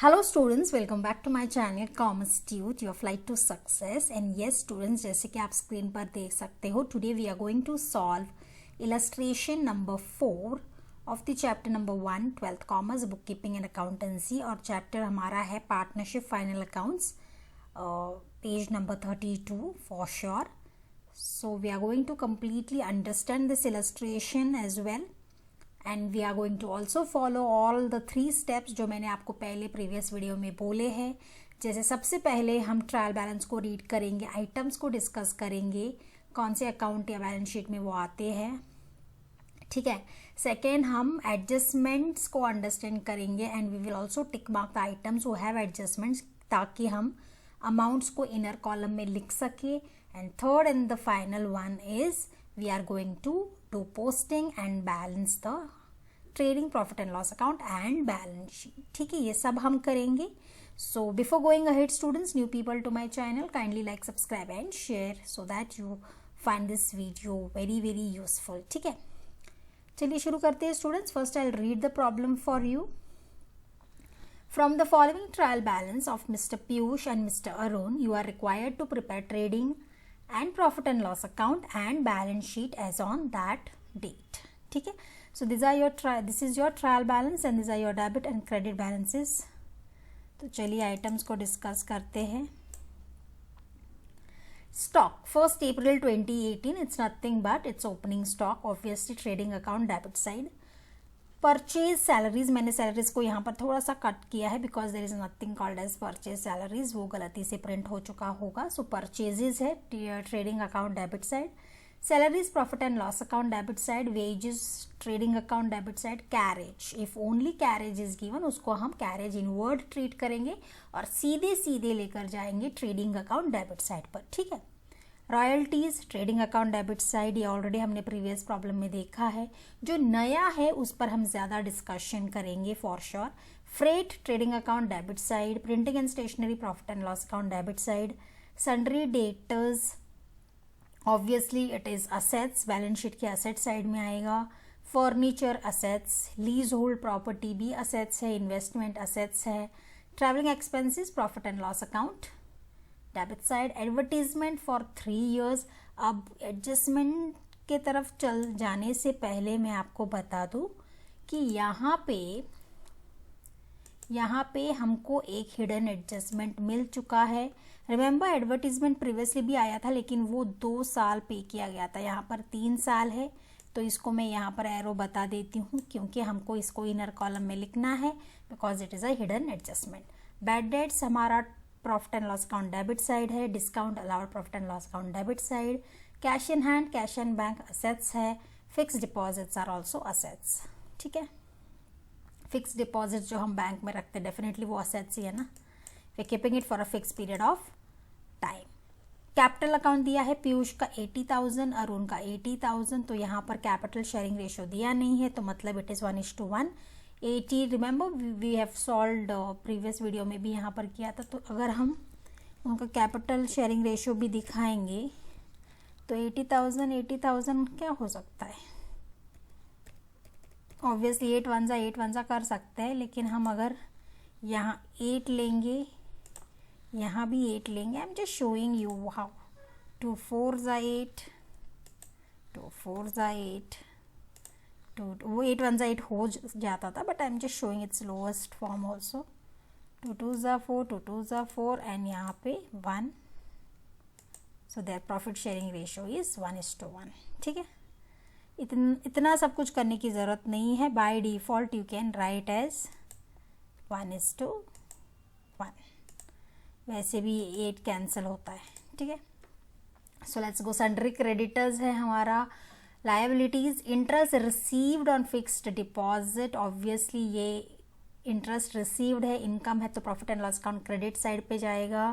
Hello students, welcome back to my channel Commerce Tute, your flight to success. And yes students, जैसे कि आप screen पर देख सकते हो, today we are going to solve illustration number 4 of the chapter number 1 12th Commerce Bookkeeping and Accountancy. और chapter हमारा है Partnership Final Accounts, page number 32 for sure. So we are going to completely understand this illustration as well. And we are going to also follow all the 3 steps जो मैंने आपको पहले previous video में बोले हैं. जैसे सबसे पहले हम ट्रायल बैलेंस को रीड करेंगे, आइटम्स को डिस्कस करेंगे, कौन से अकाउंट या बैलेंस शीट में वो आते हैं, ठीक है. सेकेंड, हम एडजस्टमेंट्स को अंडरस्टैंड करेंगे and we will also tick mark the items who have adjustments, ताकि हम अमाउंट्स को इनर कॉलम में लिख सके. And third and the final one is we are going to do posting and balance the trading profit and loss account and balance sheet. ठीक है, ये सब हम करेंगे. So before going ahead students, new people to my channel, kindly like, subscribe and share so that you find this video very useful. ठीक है, चलिए शुरू करते हैं students. First I'll read the problem for you. From the following trial balance of Mr. Piyush and Mr. Arun, you are required to prepare trading and profit and loss account and balance sheet as on that date. ठीक है, so this is your trial balance and these are your debit and credit balances. तो चलिए items को discuss करते हैं. Stock 1st April 2018, it's nothing but it's opening stock, obviously trading account debit side. Purchase salaries, मैंने salaries को यहाँ पर थोड़ा सा कट किया है because there is nothing called as purchase salaries, वो गलती से प्रिंट हो चुका होगा. सो परचेजेज है trading account debit side, salaries profit and loss account debit side, wages trading account debit side, carriage if only carriage is given उसको हम carriage inward treat करेंगे और सीधे लेकर जाएंगे ट्रेडिंग अकाउंट डेबिट साइड पर. ठीक है, royalties trading account debit side, ये ऑलरेडी हमने प्रीवियस प्रॉब्लम में देखा है. जो नया है उस पर हम ज़्यादा डिस्कशन करेंगे for sure. Freight trading account debit side, printing and stationery profit and loss account debit side, sundry debtors obviously it is assets, balance sheet के असेट साइड में आएगा. Furniture assets, leasehold property भी assets है, investment assets है. Travelling expenses profit and loss account debit side. Advertisement for 3 years. अब adjustment के तरफ चल जाने से पहले मैं आपको बता दूं कि यहाँ पे हमको एक हिडन एडजस्टमेंट मिल चुका है. रिमेंबर एडवर्टीजमेंट प्रीवियसली भी आया था लेकिन वो 2 साल पे किया गया था, यहाँ पर 3 साल है. तो इसको मैं यहाँ पर एरो बता देती हूँ क्योंकि हमको इसको इनर कॉलम में लिखना है because it is a hidden adjustment. Bad debts हमारा profit and loss account debit side है, discount allowed profit and loss account debit side. Cash in hand, cash and bank assets है. Fix deposits are also assets. ठीक है, fix deposit जो हम bank में रखते हैं डेफिनेटली वो असेट्स ही है ना. We keeping it for a fix period of time. Capital account दिया है पीयूष का 80,000, अरुण का 80,000. तो यहाँ पर कैपिटल शेयरिंग रेशियो दिया नहीं है तो मतलब it is 1:1. 80, remember we have solved previous video में भी यहाँ पर किया था. तो अगर हम उनका कैपिटल शेयरिंग रेशियो भी दिखाएंगे तो 80,000 क्या हो सकता है. ऑब्वियसली 8 1 जा कर सकते हैं, लेकिन हम अगर यहाँ 8 लेंगे, यहाँ भी 8 लेंगे. I am just showing you how. 2 4 जा 8, 2 4 जा 8, वो 8 1 8 हो जाता था but I am just showing it's lowest form also. 2 2 जा 4, 2 2 जा 4 एंड यहाँ पे 1. So their profit sharing ratio is 1:1. ठीक है, इतना सब कुछ करने की ज़रूरत नहीं है. By default you can write as 1:1. वैसे भी 8 कैंसिल होता है. ठीक है, so let's go. Sundry creditors है हमारा. Liabilities, interest received on fixed deposit, obviously ये इंटरेस्ट रिसीव्ड है, इनकम है तो profit and loss account credit side पे जाएगा.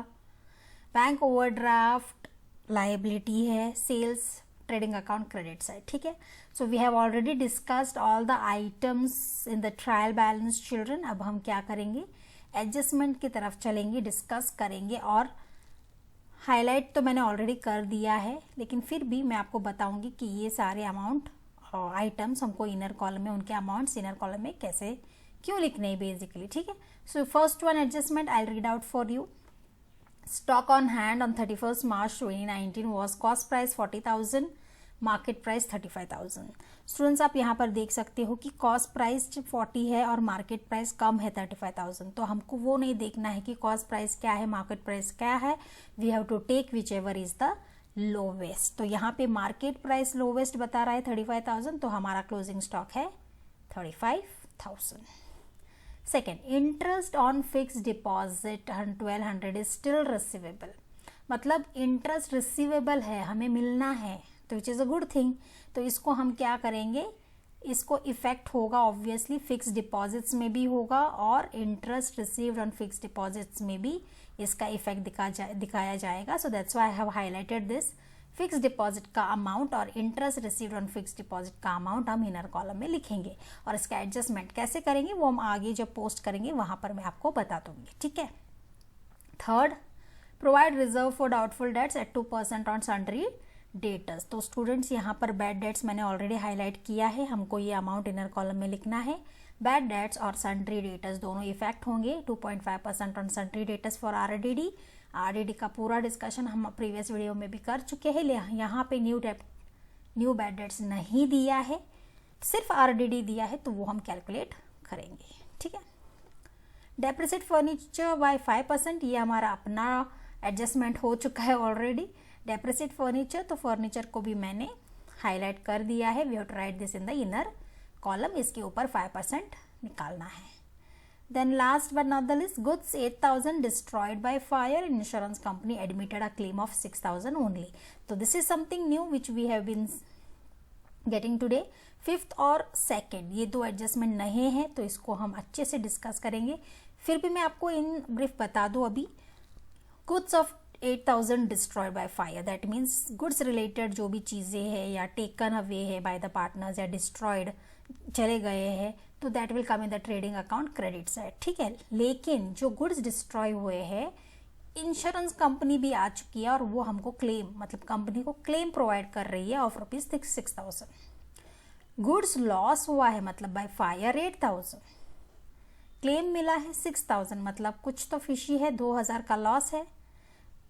बैंक ओवरड्राफ्ट लायबिलिटी है. Sales trading account credit side. ठीक है, so we have already discussed all the items in the trial balance children. अब हम क्या करेंगे, एडजस्टमेंट की तरफ चलेंगे, डिस्कस करेंगे. और हाईलाइट तो मैंने ऑलरेडी कर दिया है लेकिन फिर भी मैं आपको बताऊंगी कि ये सारे अमाउंट आइटम्स हमको इनर कॉलम में, उनके अमाउंट्स इनर कॉलम में कैसे क्यों लिखने हैं बेसिकली, ठीक है। So first one adjustment I read out for you. Stock on hand on 31st March 2019 was cost price 40,000, market price 35,000। Students आप यहाँ पर देख सकते हो कि कॉस्ट प्राइस 40 है और मार्केट प्राइस कम है 35,000, तो हमको वो नहीं देखना है कि कॉस्ट प्राइस क्या है मार्केट प्राइस क्या है, we have to take whichever is the lowest. तो यहाँ पे मार्केट प्राइस लोवेस्ट बता रहा है 35,000, तो हमारा क्लोजिंग स्टॉक है 35,000। Second, interest on fix deposit 1200 is still receivable, मतलब इंटरेस्ट रिसीवेबल है, हमें मिलना है, तो which is a good thing. तो इसको हम क्या करेंगे, इसको इफेक्ट होगा ऑब्वियसली फिक्स डिपॉजिट्स में भी होगा और interest received on fix deposits में भी इसका इफेक्ट दिखाया जाएगा। So that's why I have highlighted this. Fix deposit का अमाउंट और interest received on fix deposit का अमाउंट हम इनर कॉलम में लिखेंगे और इसका एडजस्टमेंट कैसे करेंगे वो हम आगे जब पोस्ट करेंगे वहां पर मैं आपको बता दूंगी, ठीक है। Third, provide reserve for doubtful debts at 2% on sundry debtors. तो स्टूडेंट्स यहाँ पर बैड डेट्स मैंने ऑलरेडी हाईलाइट किया है, हमको ये अमाउंट इनर कॉलम में लिखना है। बैड डेट्स और सन्ड्री डेटर्स दोनों इफेक्ट होंगे। 2.5% on sundry debtors for RDD. RDD का पूरा डिस्कशन हम प्रीवियस वीडियो में भी कर चुके हैं, यहाँ पे न्यू बैड डेट्स नहीं दिया है, सिर्फ आरडीडी दिया है, तो वो हम कैलकुलेट करेंगे, ठीक है। डेप्रिसिएट फर्नीचर बाय 5%, ये हमारा अपना एडजस्टमेंट हो चुका है ऑलरेडी। डेप्रिसिएट फर्नीचर, तो फर्नीचर को भी मैंने हाईलाइट कर दिया है, we have to write this in the inner column, इसके ऊपर 5% निकालना है। Then last but not the least, goods 8,000 destroyed by fire, insurance company admitted a claim of 6,000 only. तो this is something new which we have been getting today. Fifth और second, ये दो adjustment नहीं है, तो इसको हम अच्छे से डिस्कस करेंगे। फिर भी मैं आपको इन ब्रीफ बता दूं अभी, goods of 8,000 destroyed by fire, that means goods related जो भी चीज़ें हैं या टेकन अवे है बाय द पार्टनर्स या डिस्ट्रॉयड चले गए हैं, तो that will come in the trading account credit side, ठीक है। लेकिन जो गुड्स डिस्ट्रॉय हुए हैं, इंश्योरेंस कंपनी भी आ चुकी है और वो हमको क्लेम, मतलब कंपनी को क्लेम प्रोवाइड कर रही है ऑफ ₹6,000। गुड्स लॉस हुआ है मतलब बाय फायर 8,000, क्लेम मिला है 6,000, मतलब कुछ तो फिशी है, 2,000 का लॉस है।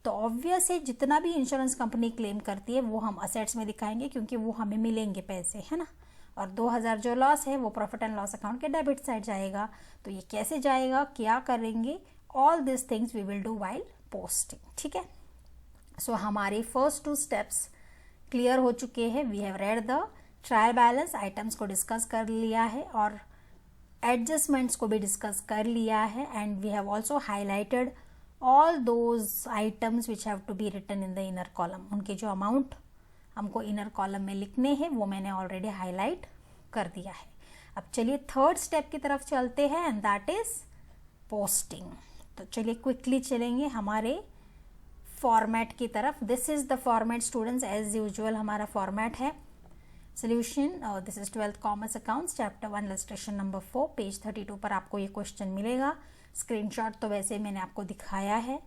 तो ऑब्वियस है जितना भी इंश्योरेंस कंपनी क्लेम करती है वो हम असेट्स में दिखाएंगे क्योंकि वो हमें मिलेंगे पैसे, है ना। और 2,000 जो लॉस है वो प्रॉफिट एंड लॉस अकाउंट के डेबिट साइड जाएगा। तो ये कैसे जाएगा, क्या करेंगे, all this things we will do while posting, ठीक है। सो हमारे फर्स्ट 2 स्टेप्स क्लियर हो चुके हैं। We have read the trial balance, items को डिस्कस कर लिया है और एडजस्टमेंट्स को भी डिस्कस कर लिया है, and we have also highlighted all those items which have to be written in the inner column। उनके जो अमाउंट हमको इनर कॉलम में लिखने हैं वो मैंने ऑलरेडी हाईलाइट कर दिया है। अब चलिए थर्ड स्टेप की तरफ चलते हैं, एंड दैट इज पोस्टिंग। तो चलिए क्विकली चलेंगे हमारे फॉर्मेट की तरफ। This is the format students, as usual हमारा फॉर्मेट है solution. This is 12th commerce accounts chapter 1 illustration number 4, page 32 पर आपको ये क्वेश्चन मिलेगा। स्क्रीनशॉट तो वैसे मैंने आपको दिखाया है।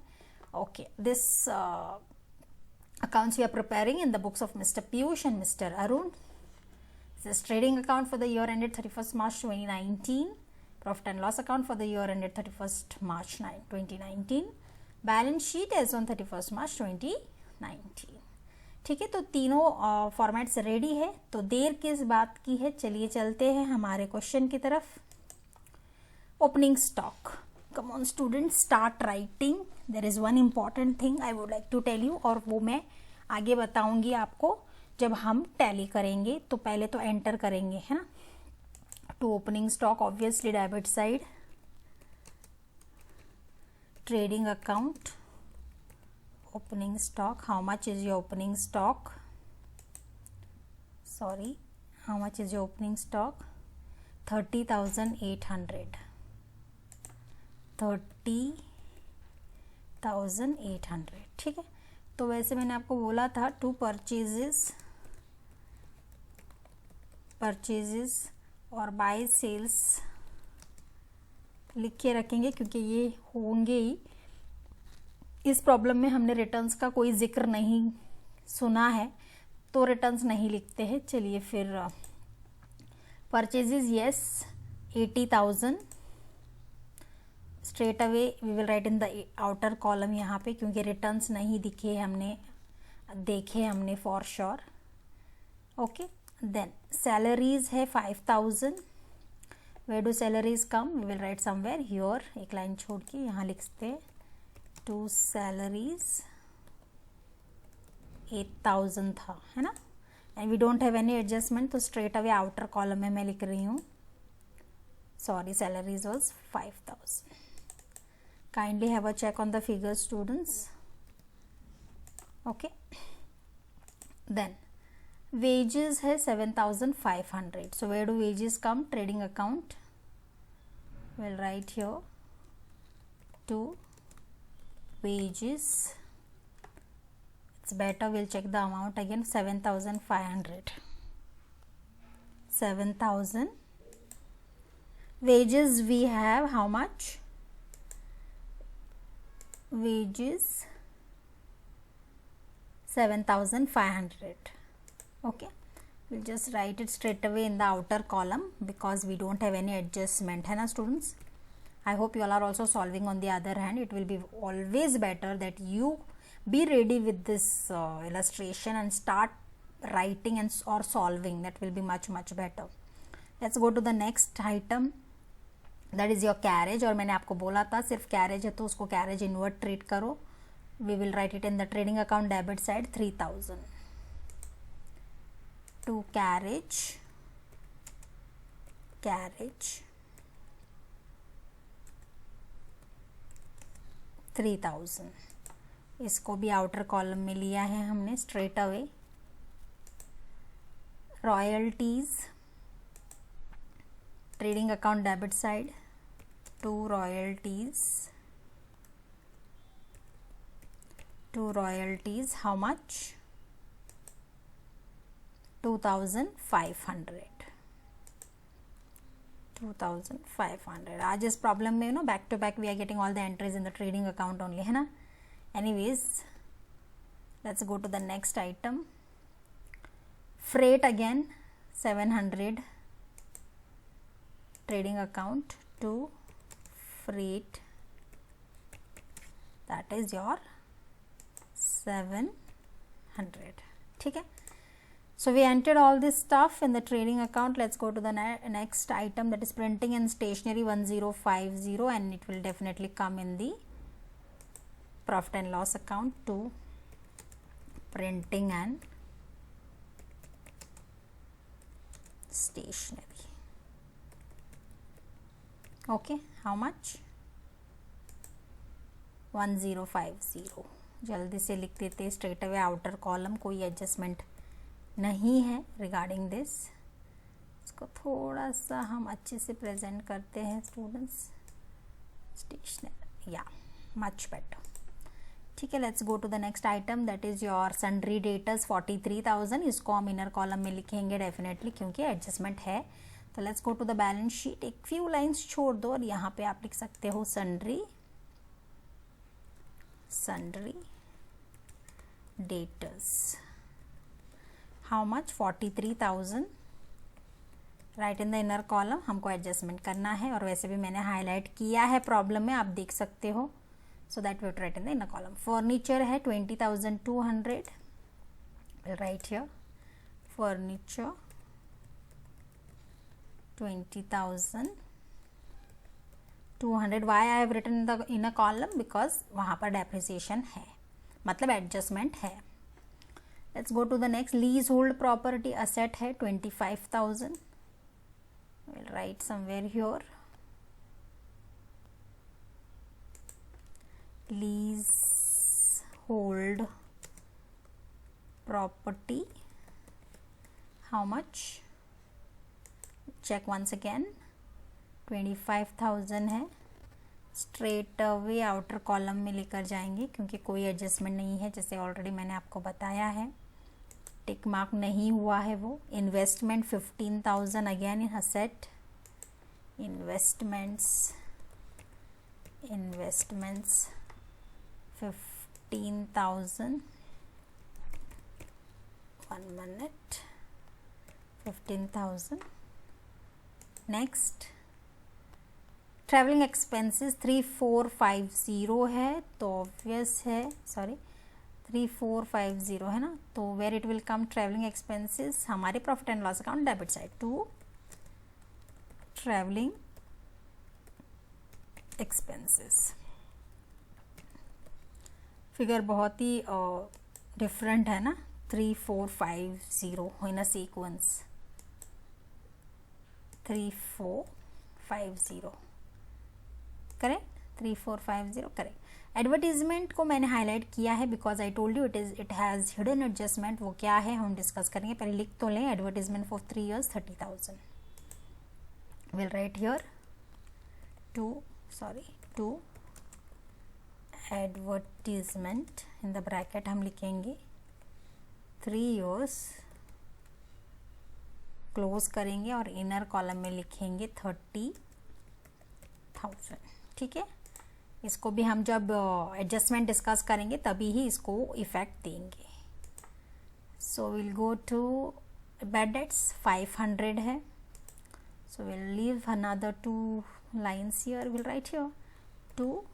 Okay, this accounts we are preparing in the books of Mr. Piyush and Mr. Arun. This is trading account for the year ended 31st March 2019, profit and loss account for the year ended 31st March 2019, balance sheet as on 31st March 2019। ठीक है, तो तीनों formats ready है, तो देर किस बात की है, चलिए चलते हैं हमारे क्वेश्चन की तरफ। Opening stock, come on students, start writing। there is one important thing I would like to tell you, और वो मैं आगे बताऊंगी आपको जब हम टैली करेंगे। तो पहले तो एंटर करेंगे, है ना, to opening stock, obviously debit side, trading account, opening stock, how much is your opening stock, sorry, how much is your opening stock, 30,800, 30,800, ठीक है। तो वैसे मैंने आपको बोला था टू परचेजेस और बाय सेल्स लिख के रखेंगे क्योंकि ये होंगे ही। इस प्रॉब्लम में हमने रिटर्न्स का कोई जिक्र नहीं सुना है तो रिटर्न्स नहीं लिखते हैं। चलिए फिर purchases, yes 80,000, straight away we will write in the outer column यहाँ पे, क्योंकि रिटर्न्स नहीं दिखे हमने, देखे हमने for sure. Okay, then salaries है 5000. Where do salaries come? We will write somewhere here, एक लाइन छोड़ के यहाँ लिखते हैं. टू सैलरीज 8000 था, है ना, and we don't have any adjustment, तो स्ट्रेट अवे आउटर कॉलम में मैं लिख रही हूँ. Sorry, salaries was 5000. Kindly have a check on the figures students. Okay, then wages है 7500. so where do wages come? trading account. we'll write here to wages. it's better, we'll check the amount again. 7500. 7000. wages we have how much? wages 7500. okay, we'll just write it straight away in the outer column because we don't have any adjustment, है ना students. I hope you all are also solving on the other hand. It will be always better that you be ready with this illustration and start writing and or solving. That will be much better. Let's go to the next item, that is your carriage. और मैंने आपको बोला था सिर्फ carriage है तो उसको carriage invert treat करो. We will write it in the trading account debit side 3000. to carriage 3000. इसको भी आउटर कॉलम में लिया है हमने straight away. Royalties trading account debit side to royalties how much? 2500. आज इस प्रॉब्लम में no back to back we are getting all the entries in the trading account only, है ना. Anyways let's go to the next item. Freight again 700. Trading account to freight, that is your 700. ठीक है. So we entered all this stuff in the trading account. Let's go to the next item, that is printing and stationery 1050, and it will definitely come in the profit and loss account to printing and stationery. Okay, how much? 1050. जल्दी से लिख देते straight away outer column, कोई adjustment नहीं है regarding this. इसको थोड़ा सा हम अच्छे से प्रेजेंट करते हैं students. Stationery, yeah much better. ठीक है, let's go to the next item, that is your sundry debtors 43,000. इसको हम इनर कॉलम में लिखेंगे डेफिनेटली क्योंकि एडजस्टमेंट है. तो let's go to the balance sheet. एक फ्यू लाइन्स छोड़ दो और यहाँ पे आप लिख सकते हो sundry debtors. How much? 43,000. Write in the inner column. हमको एडजस्टमेंट करना है और वैसे भी मैंने हाईलाइट किया है प्रॉब्लम में, आप देख सकते हो. So that we write in the inner column. Furniture है 20,200. Right here furniture 20,200. Why I have written in the inner column? Because वहाँ पर डेप्रिसिएशन है, मतलब एडजस्टमेंट है. Let's go to the next. Leasehold property asset है 25,000. We'll write somewhere here. Leasehold property. How much? Check once again. 25,000 है. Straight away outer column में लेकर जाएंगे क्योंकि कोई एडजस्टमेंट नहीं है, जैसे ऑलरेडी मैंने आपको बताया है. टिक मार्क नहीं हुआ है वो. Investment 15,000 again in asset. Investments 15,000. 1 minute. 15,000. Next travelling expenses 3450 है, तो ऑब्वियस है, सॉरी 3450 है ना, तो where it will come travelling expenses हमारे profit and loss account debit side to travelling expenses. Figure बहुत ही डिफरेंट है ना, 3450 in a sequence, 3450 correct, 3450 correct. Advertisement को मैंने हाईलाइट किया है because I told you it has hidden adjustment. वो क्या है हम डिस्कस करेंगे, पहले लिख तो लें। Advertisement for 3 years 30,000, will write here to advertisement in the bracket हम लिखेंगे 3 years, क्लोज करेंगे और इनर कॉलम में लिखेंगे 30,000। ठीक है, इसको भी हम जब एडजस्टमेंट डिस्कस करेंगे तभी ही इसको इफेक्ट देंगे। So will go to bad debts 500 है, so will leave another 2 lines here, we'll write here 2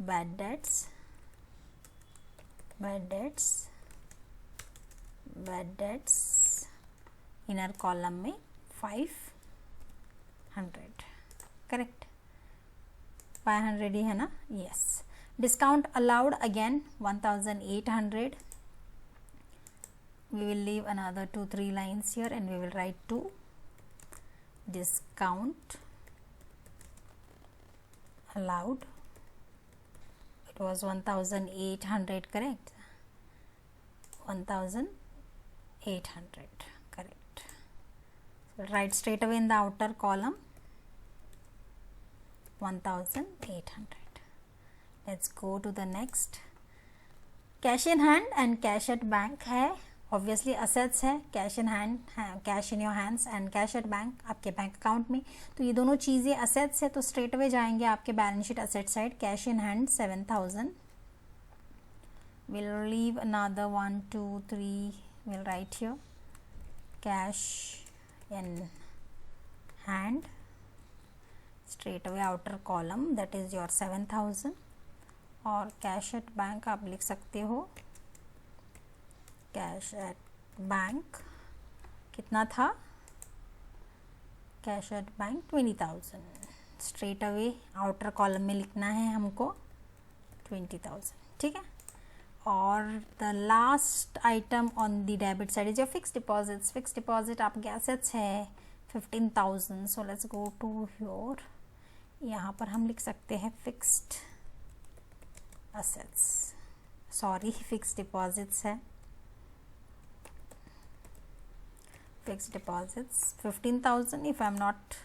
bad debts inner column में 500, करेक्ट, 500 ही है ना, yes. Discount allowed again 1800, we will leave another 2-3 lines here and we will write 2 discount allowed, it was 1800, correct, 1800, correct. So write straight away in the outer column 1800. Let's go to the next. Cash in hand and cash at bank है, obviously assets है, cash in hand, cash in your hands and cash at bank, आपके bank account में। तो ये दोनों चीज़ें assets है, तो स्ट्रेट अवे जाएंगे आपके balance sheet asset side. Cash in hand 7,000, will leave another 1 2 3, will write here cash in hand, straight away outer column that is your 7,000। और कैश एट बैंक आप लिख सकते हो, कैश एट बैंक कितना था, cash at bank 20,000, straight away outer column में लिखना है हमको 20,000, ठीक है। और the last item on the debit side is your fix deposits. Fix deposit आपके एसेट्स है 15,000, so let's go to your, यहाँ पर हम लिख सकते हैं fixed assets, sorry fix deposits है, fix deposits 15,000 if I am not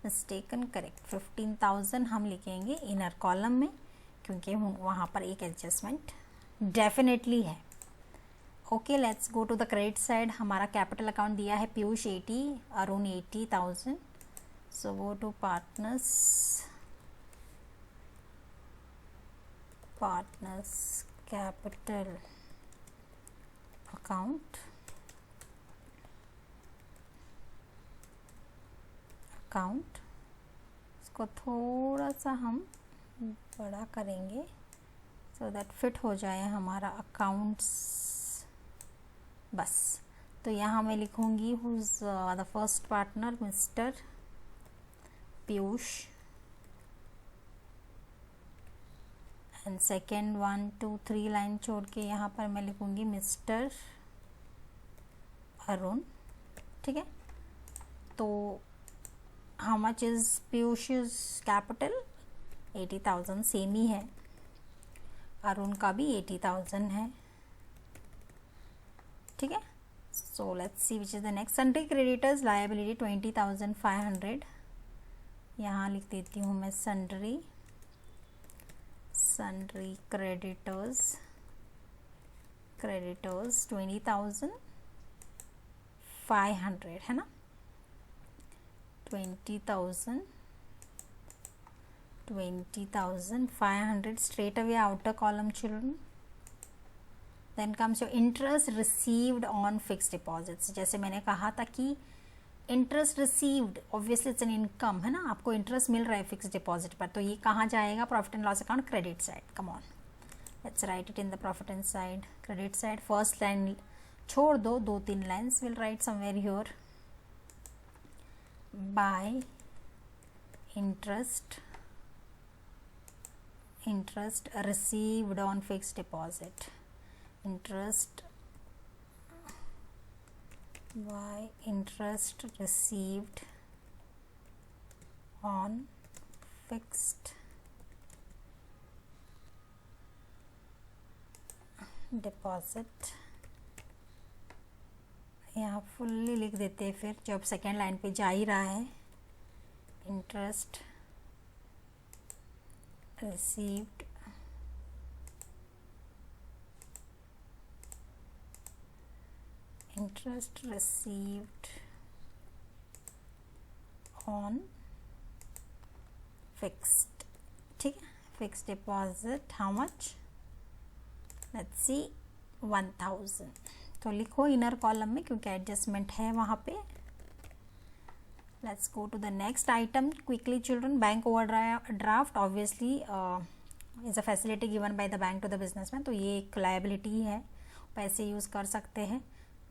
mistaken, correct, 15,000 हम लिखेंगे इनर कॉलम में क्योंकि वहाँ पर एक एडजस्टमेंट डेफिनेटली है। Okay, let's go to the credit side. हमारा कैपिटल अकाउंट दिया है Piyush 80, Arun 80,000, so go to partners capital account, इसको थोड़ा सा हम बड़ा करेंगे सो दैट फिट हो जाए हमारा अकाउंट्स, बस। तो यहाँ मैं लिखूँगी whose the first partner mister Piyush, and second 1 2 3 line छोड़ के यहाँ पर मैं लिखूँगी मिस्टर अरुण, ठीक है। तो how much is Piyush capital 80,000, same ही है, अरुण का भी 80,000 है, ठीक है। So let's see which is the next. Sundry creditors liability 20,500, यहाँ लिख देती हूँ मैं सन्ड्री क्रेडिटर्स 20,500 है ना, 20,500 straight away outer column children. Then comes your interest received on fixed deposits. जैसे मैंने कहा था कि interest received, obviously it's an income, है ना, आपको इंटरेस्ट मिल रहा है फिक्स डिपॉजिट पर, तो ये कहाँ जाएगा? Profit and loss account, credit side. Come on, let's write it in the profit and side, credit side. First line छोड़ दो, 2-3 lines, will write somewhere here. Bye interest received on fixed deposit, interest by interest received on fixed deposit. यहाँ fully लिख देते हैं फिर, जब second line पे जा ही रहा है. Interest received on fixed. ठीक है, fixed deposit how much? Let's see 1000. तो लिखो इनर कॉलम में क्योंकि एडजस्टमेंट है वहाँ पे. Let's go to the next item quickly children. Bank overdraft obviously is a facility given by the bank to the businessman. तो ये एक liability है, पैसे यूज़ कर सकते हैं.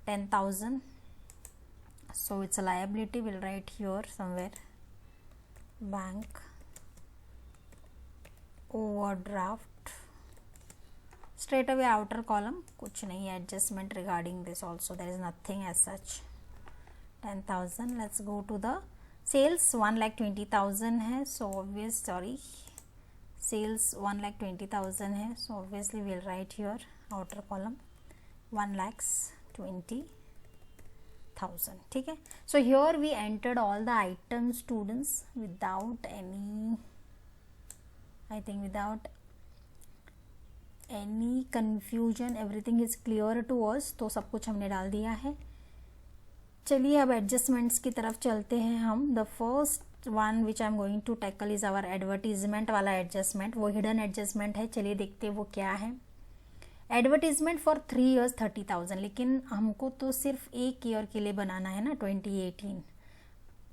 10,000, so it's a liability. We'll write here somewhere bank overdraft. Straight away outer column कुछ नहीं है, adjustment regarding this also there is nothing as such. 10,000. Let's go to the sales. 1,20,000 है, so obvious, sorry, sales 1,20,000 है, so obviously we'll write here outer column 1,20,000. ठीक है, so here we entered all the items students without any, I think without any confusion, everything is clear to us. तो सब कुछ हमने डाल दिया है. चलिए अब एडजस्टमेंट्स की तरफ चलते हैं हम. The first one which I am going to tackle is our advertisement वाला एडजस्टमेंट. वो हिडन एडजस्टमेंट है, चलिए देखते हैं वो क्या है. एडवर्टीजमेंट फॉर 3 years 30,000, लेकिन हमको तो सिर्फ 1 year के लिए बनाना है ना, 2018.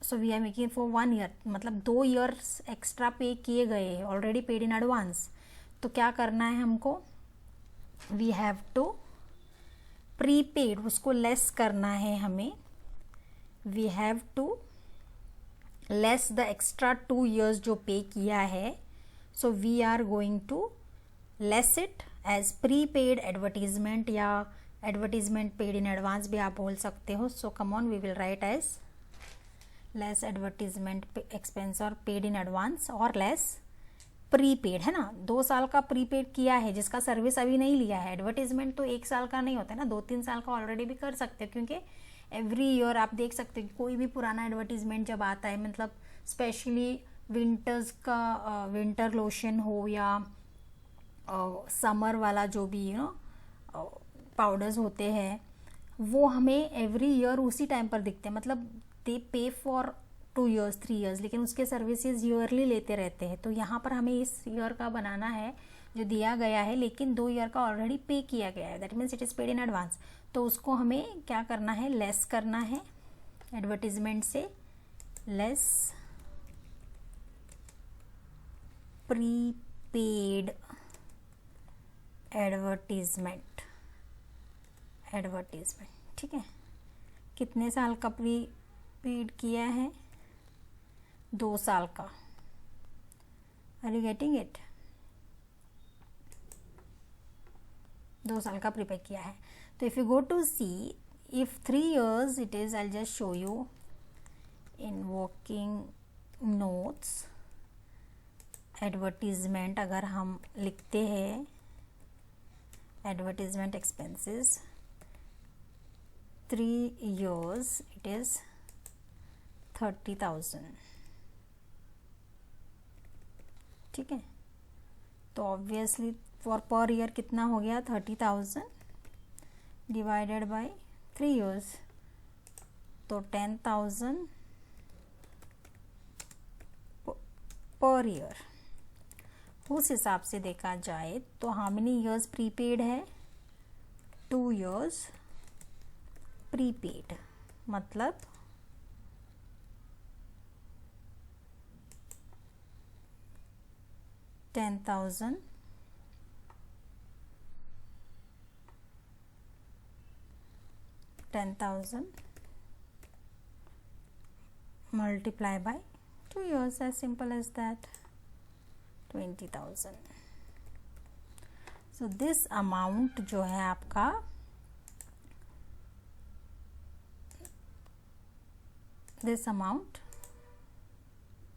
So we are making for 1 year, मतलब 2 years एक्स्ट्रा पे किए गए हैं, ऑलरेडी पेड इन एडवांस. तो क्या करना है हमको? वी हैव टू प्रीपेड, उसको लेस करना है हमें. we have to less the extra 2 years जो पे किया है. so we are going to less it as prepaid advertisement या advertisement paid in advance भी आप बोल सकते हो. so come on, we will write as less advertisement expense और paid in advance और less prepaid, है ना. 2 साल का प्रीपेड किया है जिसका सर्विस अभी नहीं लिया है. एडवर्टीजमेंट तो 1 साल का नहीं होता है ना, 2-3 साल का ऑलरेडी भी कर सकते हो, क्योंकि एवरी ईयर आप देख सकते हो कि कोई भी पुराना एडवर्टीजमेंट जब आता है, मतलब स्पेशली विंटर्स का विंटर लोशन हो या समर वाला जो भी पाउडर्स होते हैं, वो हमें एवरी ईयर उसी टाइम पर दिखते हैं. मतलब दे पे फॉर 2 years 3 years, लेकिन उसके सर्विसेज ईयरली लेते रहते हैं. तो यहाँ पर हमें इस ईयर का बनाना है जो दिया गया है, लेकिन 2 year का ऑलरेडी पे किया गया है, that means it is paid in advance. तो उसको हमें क्या करना है? लेस करना है एडवर्टीजमेंट से. Less prepaid advertisement. ठीक है, कितने साल का प्रीपेड किया है? 2 साल का. Are you getting it? 2 साल का प्रीपेड किया है. तो if you go to see, if 3 years it is, I'll just show you in working notes. Advertisement अगर हम लिखते हैं advertisement expenses 3 years, it is 30,000. ठीक है, तो ऑब्वियसली फॉर पर ईयर कितना हो गया? 30,000 डिवाइडेड बाय 3 years, तो 10,000 पर ईयर. उस हिसाब से देखा जाए तो हाउ मेनी ईयर्स प्रीपेड है? 2 years प्रीपेड, मतलब 10,000 multiply by 2 years, as simple as that, 20,000. So this amount जो है आपका this amount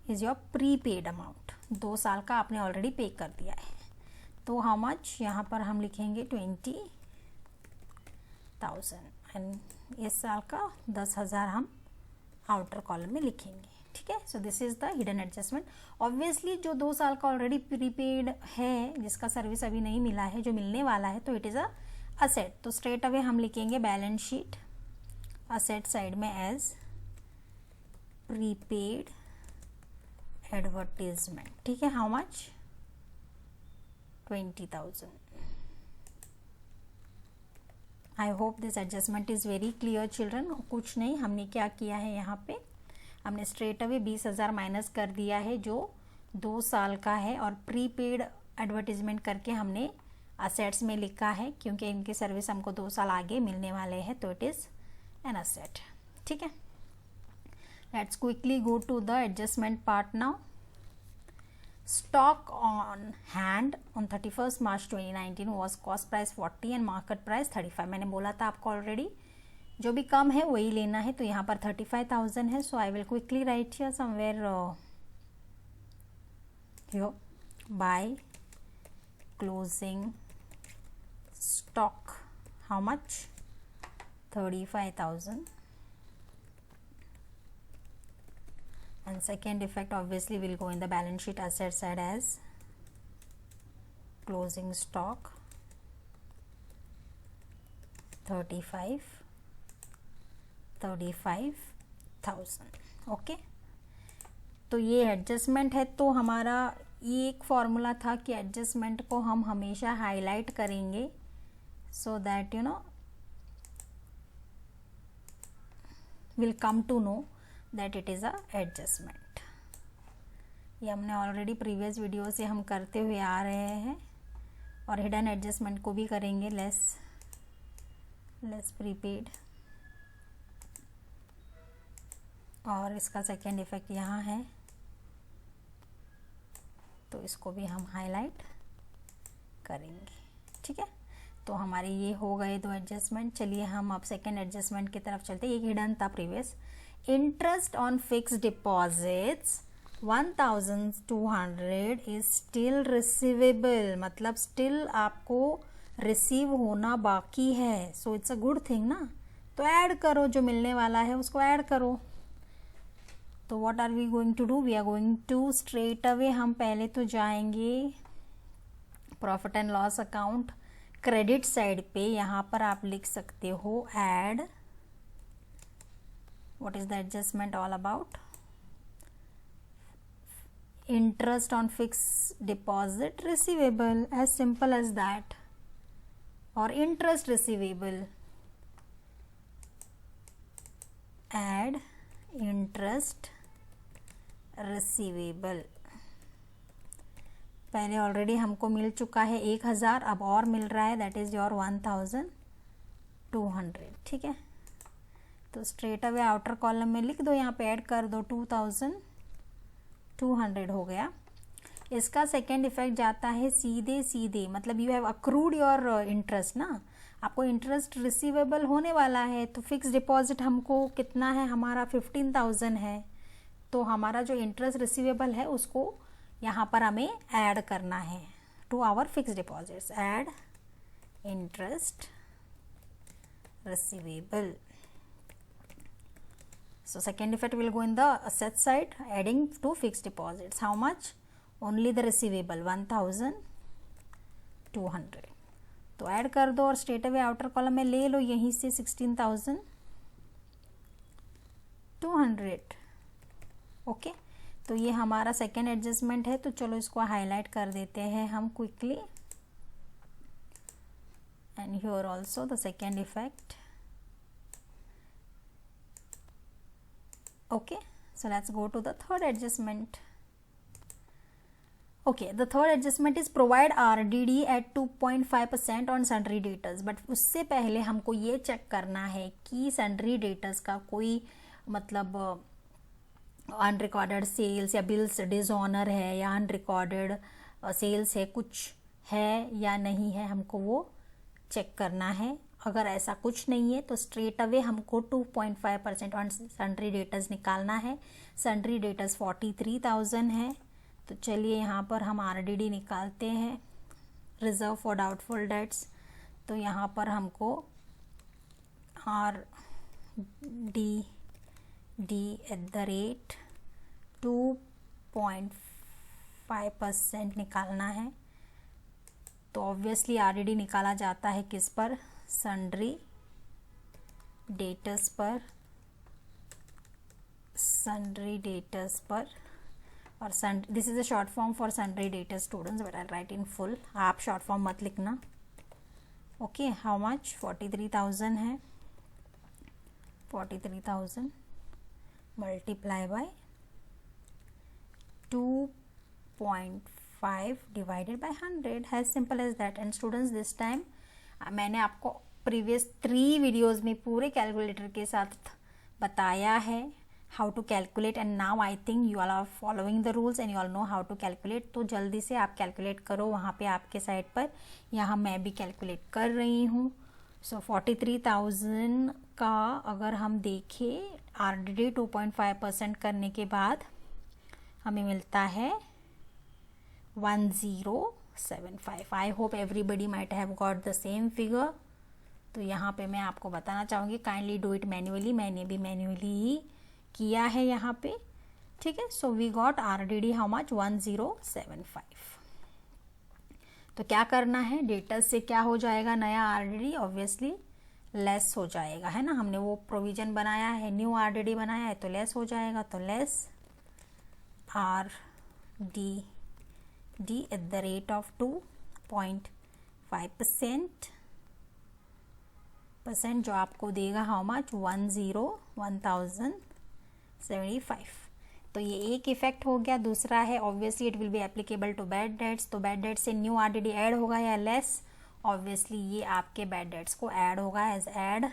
is your prepaid amount. 2 साल का आपने ऑलरेडी पे कर दिया है. तो how much, यहाँ पर हम लिखेंगे 20,000 एंड इस साल का 10,000 हम आउटर कॉलम में लिखेंगे. ठीक है. So this is the hidden adjustment. Obviously जो 2 साल का ऑलरेडी प्रीपेड है, जिसका सर्विस अभी नहीं मिला है, जो मिलने वाला है, तो इट इज़ अ असेट. तो स्ट्रेट अवे हम लिखेंगे बैलेंस शीट असेट साइड में एज प्रीपेड एडवर्टीजमेंट. ठीक है. How much, 20,000. I hope this adjustment is very clear children. कुछ नहीं, हमने क्या किया है, यहाँ पे हमने स्ट्रेट अवे 20,000 माइनस कर दिया है जो 2 साल का है, और प्रीपेड एडवर्टीजमेंट करके हमने असेट्स में लिखा है, क्योंकि इनकी सर्विस हमको 2 साल आगे मिलने वाले हैं, तो इट इज़ एन असेट. ठीक है. Let's quickly go to the adjustment part now. Stock on hand on 31st March 2019 was cost price 40 and market price 35. मैंने बोला था आपको ऑलरेडी, जो भी कम है वही लेना है. तो यहाँ पर 35,000 है. So I will quickly write here somewhere here by closing stock. How much, 35,000. And second effect obviously will go in the balance sheet asset side as closing stock 35,000. Okay. तो ये एडजस्टमेंट है. तो हमारा ये एक फॉर्मूला था कि adjustment को हम हमेशा हाईलाइट करेंगे, so that you know will come to know that it is a adjustment. ये हमने ऑलरेडी प्रीवियस वीडियो से हम करते हुए आ रहे हैं, और हिडन एडजस्टमेंट को भी करेंगे. लेस प्रीपेड, और इसका सेकेंड इफेक्ट यहाँ है, तो इसको भी हम हाईलाइट करेंगे. ठीक है. तो हमारे ये हो गए 2 एडजस्टमेंट. चलिए हम अब सेकेंड एडजस्टमेंट की तरफ चलते हैं. ये हिडन था previous. Interest on fixed deposits 1,200 is still receivable. मतलब स्टिल आपको रिसीव होना बाकी है. So it's a good thing ना. तो ऐड करो, जो मिलने वाला है उसको ऐड करो. तो what are we going to do, we are going to straight away हम पहले तो जाएंगे profit and loss account credit side पे. यहाँ पर आप लिख सकते हो add. What is the adjustment all about? Interest on fixed deposit receivable, as simple as that, or interest receivable. Add interest receivable. पहले ऑलरेडी हमको मिल चुका है 1,000, अब और मिल रहा है, दैट इज योर 1,200. ठीक है. तो स्ट्रेट अवे आउटर कॉलम में लिख दो, यहाँ पे ऐड कर दो, 2,200 हो गया. इसका सेकेंड इफेक्ट जाता है सीधे, मतलब you have accrued your interest ना. आपको इंटरेस्ट रिसीवेबल होने वाला है. तो फिक्स डिपॉजिट हमको कितना है, हमारा 15,000 है. तो हमारा जो इंटरेस्ट रिसीवेबल है उसको यहाँ पर हमें ऐड करना है to our fix deposits. Add interest receivable. So second effect will go in the asset side, adding to fixed deposits. How much? Only the receivable 1,200. तो ऐड कर दो और स्ट्रेट अवे आउटर कॉलम में ले लो यहीं से 16,200. ओके. तो ये हमारा सेकेंड एडजस्टमेंट है. तो चलो इसको हाईलाइट कर देते हैं हम quickly. And here also the second effect. Okay, so let's go to the third adjustment. Okay, the third adjustment is provide RDD at 2.5% on sundry debtors. But उससे पहले हमको ये चेक करना है कि sundry debtors का कोई मतलब अनरिकॉर्डेड सेल्स या बिल्स डिसऑनर है या अनरिकॉर्डेड सेल्स है, कुछ है या नहीं है, हमको वो चेक करना है. अगर ऐसा कुछ नहीं है तो स्ट्रेट अवे हमको 2.5% ऑन सन्ड्री डेटर्स निकालना है. सन्ड्री डेटर्स 43,000 है. तो चलिए यहाँ पर हम RDD निकालते हैं, रिजर्व फॉर डाउटफुल डेट्स. तो यहाँ पर हमको RDD एट द रेट 2.5% निकालना है. तो ऑब्वियसली RDD निकाला जाता है किस पर, सन्ड्री डेटर्स पर, सन्ड्री डेटर्स पर. और this is a short form for sundry debtors students, but I right in full. आप शॉर्ट फॉर्म मत लिखना. ओके, हाउ मच, 43,000 है. 43,000 multiply by 2.5 divided by 100, as simple as that. And students, this time मैंने आपको previous 3 videos में पूरे calculator के साथ बताया है how to calculate, and now I think you all are following the rules and you all know how to calculate. तो जल्दी से आप कैलकुलेट करो वहाँ पे आपके साइड पर. यहाँ मैं भी कैलकुलेट कर रही हूँ. सो 43,000 का अगर हम देखें RDD 2.5% करने के बाद हमें मिलता है 1075. I hope everybody might have got the same figure. तो यहाँ पे मैं आपको बताना चाहूँगी, काइंडली डू इट मैन्युअली. मैंने भी मैन्युअली ही किया है यहाँ पे. ठीक है. So we got RDD how much, 1075. तो क्या करना है, डेटर्स से क्या हो जाएगा, नया RDD ऑब्वियसली लेस हो जाएगा, है ना. हमने वो प्रोविजन बनाया है, न्यू RDD बनाया है, तो लेस हो जाएगा. तो less RDD at the rate of 2.5% जो आपको देगा हाउ मच, 1075. तो ये एक इफेक्ट हो गया. दूसरा है obviously it will be applicable to bad debts. तो बैड डेट से न्यू RDD ऐड होगा या लेस, ऑब्वियसली ये आपके बैड डेट्स को ऐड होगा एज ऐड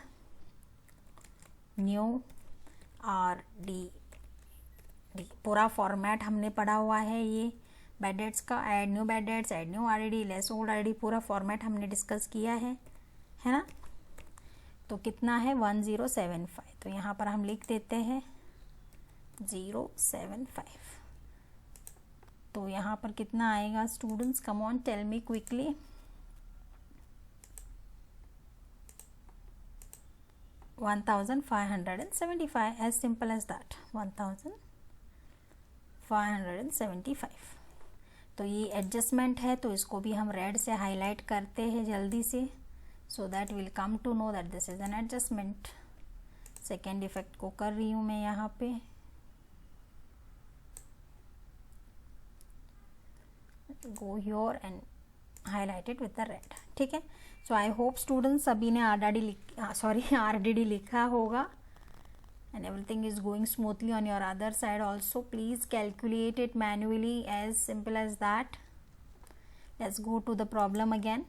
न्यू RDD. पूरा फॉर्मेट हमने पढ़ा हुआ है ये बैड डेट्स का. Add new bad debts, add new RDD, less old RDD, पूरा फॉर्मेट हमने डिस्कस किया है ना. तो कितना है, 1075. तो यहाँ पर हम लिख देते हैं 075. तो यहाँ पर कितना आएगा students, come on tell me quickly. 1575, as simple as that. 1575. तो ये एडजस्टमेंट है, तो इसको भी हम रेड से हाईलाइट करते हैं जल्दी से, so that will come to know that this is an adjustment. Second effect को कर रही हूँ मैं यहाँ पे. Go your and highlight it with the red. ठीक है. सो आई होप स्टूडेंट्स सभी ने RDD लिखा होगा and everything is going smoothly on your other side also. Please calculate it manually, as simple as that. Let's go to the problem again.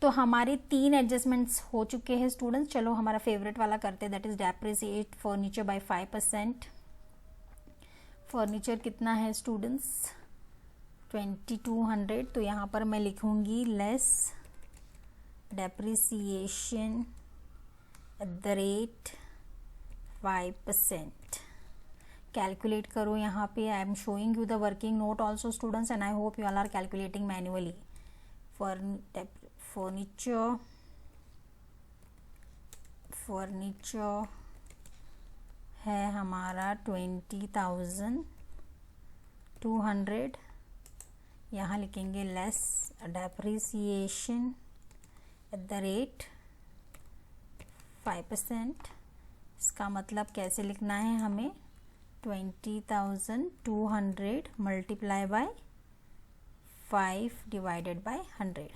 तो हमारे 3 adjustments हो चुके हैं स्टूडेंट्स. चलो हमारा फेवरेट वाला करते हैं, that is depreciate furniture by 5%. Furniture कितना है स्टूडेंट्स, 2200. तो यहाँ पर मैं लिखूँगी less depreciation at the rate 5%. Calculate करो यहाँ पे. I am showing you the working note also students, and I hope you all are calculating manually. Furniture है हमारा 20,200. यहाँ लिखेंगे less depreciation at the rate 5%. इसका मतलब कैसे लिखना है हमें, 20,200 multiply by 5 divided by 100.